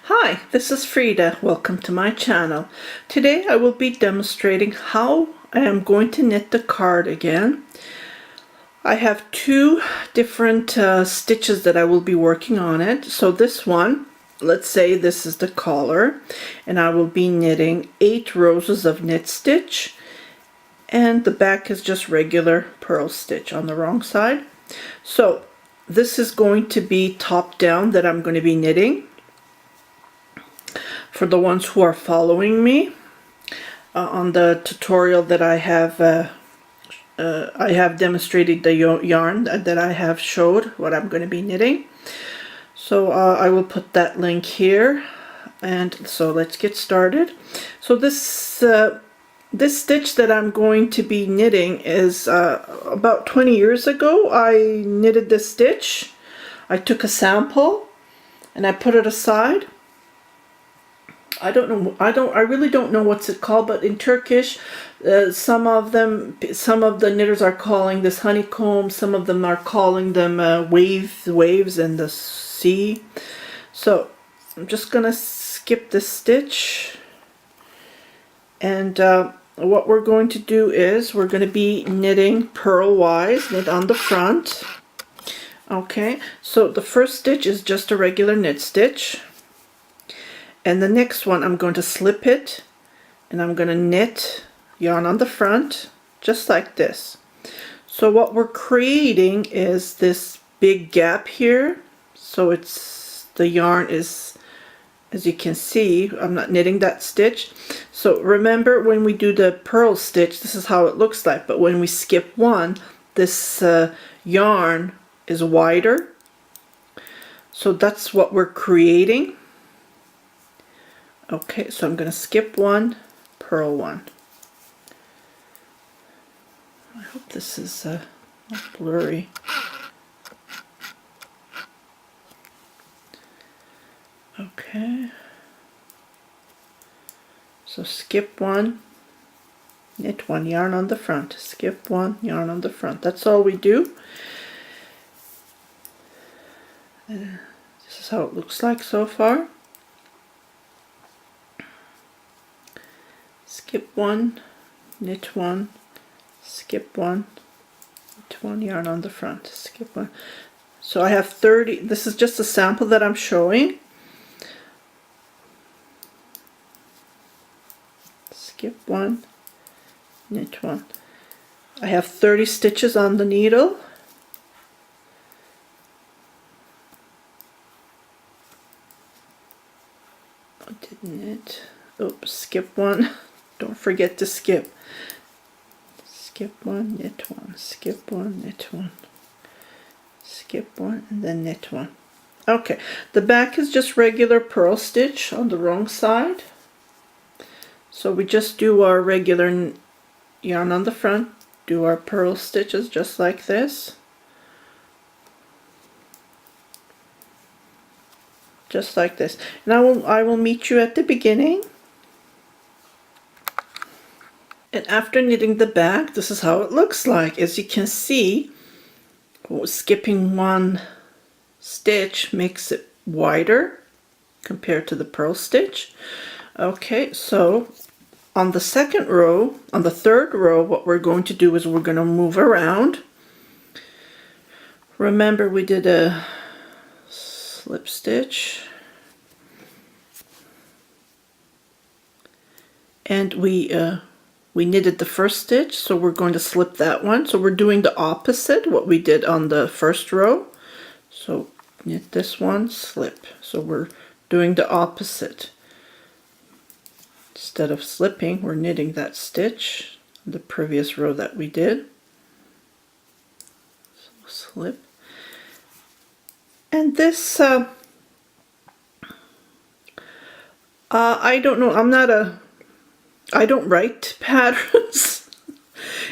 Hi, this is Frida. Welcome to my channel. Today I will be demonstrating how I am going to knit the cardigan. I have two different stitches that I will be working on it. So this one, let's say this is the collar, and I will be knitting 8 rows of knit stitch, and the back is just regular purl stitch on the wrong side. So this is going to be top down that I'm going to be knitting. For the ones who are following me on the tutorial that I have demonstrated the yarn that I have showed what I'm going to be knitting. So I will put that link here, and so let's get started. So this stitch that I'm going to be knitting is about 20 years ago I knitted this stitch. I took a sample and I put it aside. I really don't know what's it called, but in Turkish, some of the knitters are calling this honeycomb, some of them are calling them waves in the sea. So I'm just gonna skip this stitch, and what we're going to do is we're going to be knitting purlwise, knit on the front. Okay, so the first stitch is just a regular knit stitch. And the next one I'm going to slip it, and I'm going to knit yarn on the front just like this. So what we're creating is this big gap here. So it's the yarn is, as you can see, I'm not knitting that stitch. So remember, when we do the purl stitch, this is how it looks like, but when we skip one, this yarn is wider. So that's what we're creating. Okay, so I'm going to skip one, purl one. I hope this is not blurry. Okay, so skip one, knit one, yarn on the front, skip one, yarn on the front. That's all we do. This is how it looks like so far. Skip one, knit one, skip one, knit one, yarn on the front, skip one. So I have 30, this is just a sample that I'm showing. Skip one, knit one. I have 30 stitches on the needle. I didn't knit. Oops, skip one. Don't forget to skip. Skip one, knit one, skip one, knit one, skip one, and then knit one. Okay, the back is just regular purl stitch on the wrong side. So we just do our regular yarn on the front, do our purl stitches just like this. Just like this. And I will meet you at the beginning. And after knitting the back, this is how it looks like. As you can see, skipping one stitch makes it wider compared to the purl stitch. Okay, so on the second row, on the third row, what we're going to do is we're going to move around. Remember, we did a slip stitch, and we knitted the first stitch, so we're going to slip that one. So we're doing the opposite what we did on the first row. So knit this one, slip. So we're doing the opposite. Instead of slipping, we're knitting that stitch, the previous row that we did. So slip. And this, I don't know, I don't write patterns.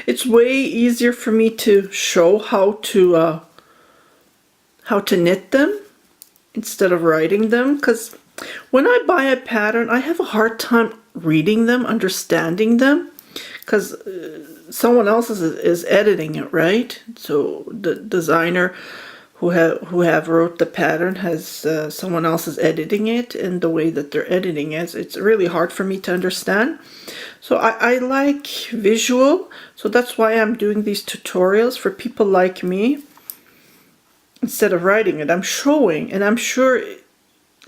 It's way easier for me to show how to knit them instead of writing them, because when I buy a pattern, I have a hard time reading them, understanding them, because someone else is editing it, right? So the designer who have wrote the pattern has someone else is editing it, and the way that they're editing it, it's really hard for me to understand. So I like visual, so that's why I'm doing these tutorials for people like me. Instead of writing it, I'm showing, and I'm sure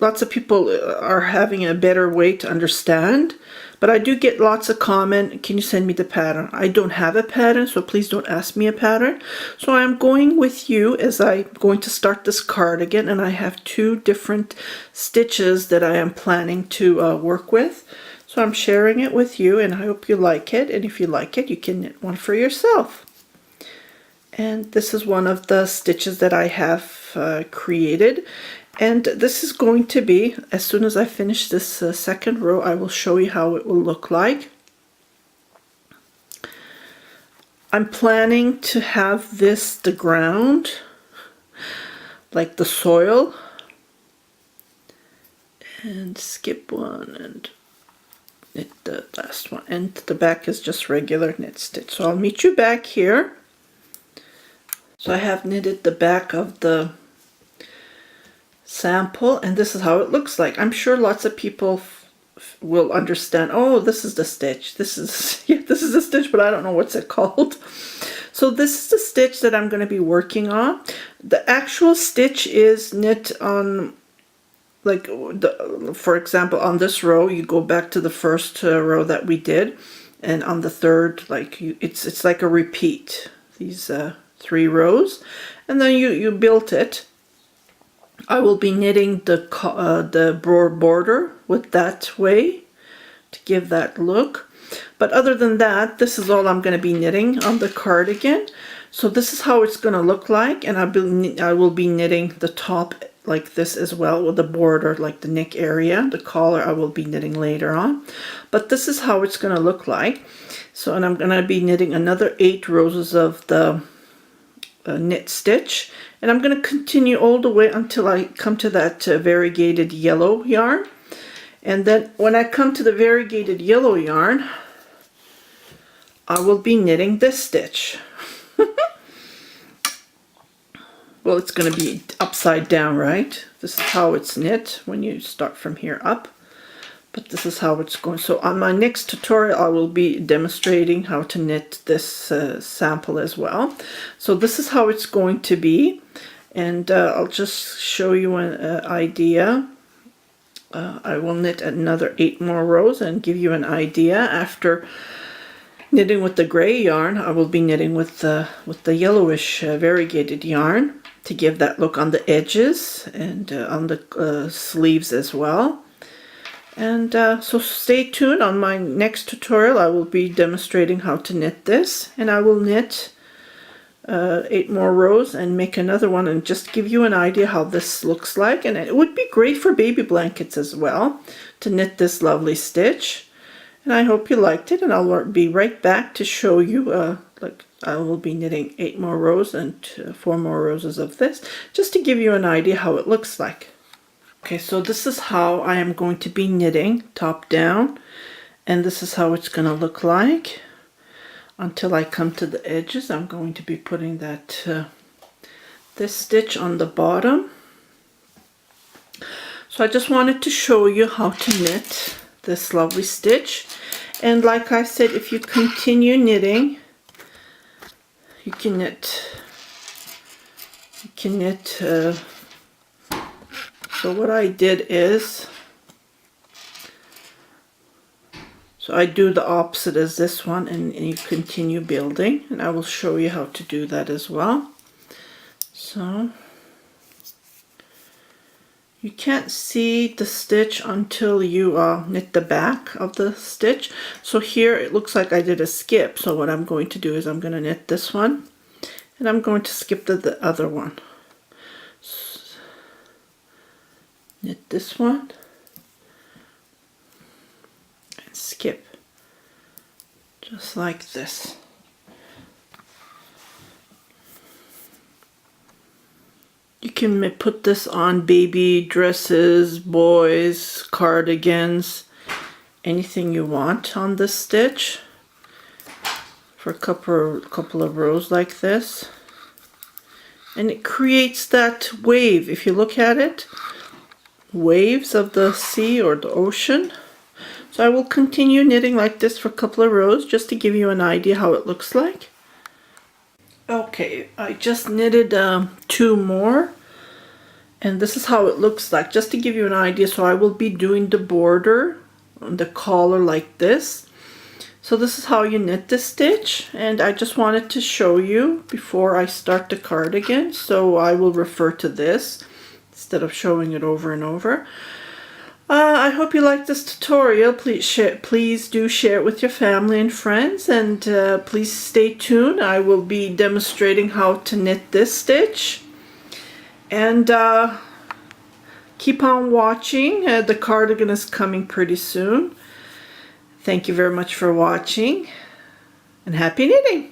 lots of people are having a better way to understand. But I do get lots of comment, can you send me the pattern? I don't have a pattern, so please don't ask me a pattern. So I'm going with you as I'm going to start this cardigan, and I have 2 different stitches that I am planning to work with. So I'm sharing it with you, and I hope you like it. And if you like it, you can knit one for yourself. And this is one of the stitches that I have created. And this is going to be, as soon as I finish this second row, I will show you how it will look like. I'm planning to have this the ground, like the soil. And skip one and knit the last one. And the back is just regular knit stitch. So I'll meet you back here. So I have knitted the back of the sample, and this is how it looks like. I'm sure lots of people will understand, oh, this is the stitch, this is yeah, this is the stitch, but I don't know what's it called. So this is the stitch that I'm going to be working on. The actual stitch is knit on, like, for example, on this row you go back to the first row that we did, and on the third, like, it's like a repeat, these 3 rows, and then you built it. I will be knitting the border with that way to give that look. But other than that, this is all I'm going to be knitting on the cardigan. So this is how it's going to look like, and I will be knitting the top like this as well, with the border, like the neck area. The collar I will be knitting later on. But this is how it's going to look like. So, and I'm going to be knitting another 8 rows of the knit stitch, and I'm going to continue all the way until I come to that variegated yellow yarn. And then when I come to the variegated yellow yarn, I will be knitting this stitch. Well, it's going to be upside down, right? This is how it's knit when you start from here up. But this is how it's going. So on my next tutorial, I will be demonstrating how to knit this sample as well. So this is how it's going to be. And I'll just show you an idea. I will knit another 8 more rows and give you an idea. After knitting with the gray yarn, I will be knitting with the yellowish variegated yarn to give that look on the edges and on the sleeves as well. And so stay tuned. On my next tutorial I will be demonstrating how to knit this, and I will knit 8 more rows and make another one and just give you an idea how this looks like. And it would be great for baby blankets as well to knit this lovely stitch. And I hope you liked it, and I'll be right back to show you like I will be knitting 8 more rows and 4 more rows of this, just to give you an idea how it looks like. Okay, so this is how I am going to be knitting top down, and this is how it's going to look like until I come to the edges. I'm going to be putting that this stitch on the bottom. So I just wanted to show you how to knit this lovely stitch, and like I said, if you continue knitting, you can knit so what I did is, so I do the opposite as this one, and you continue building, and I will show you how to do that as well. So you can't see the stitch until you knit the back of the stitch. So here it looks like I did a skip, so what I'm going to do is I'm going to knit this one, and I'm going to skip the other one. Knit this one and skip, just like this. You can put this on baby dresses, boys, cardigans, anything you want on this stitch for a couple of rows like this. and it creates that wave. If you look at it, waves of the sea or the ocean. So I will continue knitting like this for a couple of rows just to give you an idea how it looks like. Okay, I just knitted 2 more, and this is how it looks like, just to give you an idea. So I will be doing the border on the collar like this. So this is how you knit this stitch, and I just wanted to show you before I start the cardigan, so I will refer to this instead of showing it over and over. I hope you like this tutorial. Please do share it with your family and friends, and please stay tuned. I will be demonstrating how to knit this stitch, and keep on watching. The cardigan is coming pretty soon. Thank you very much for watching, and happy knitting!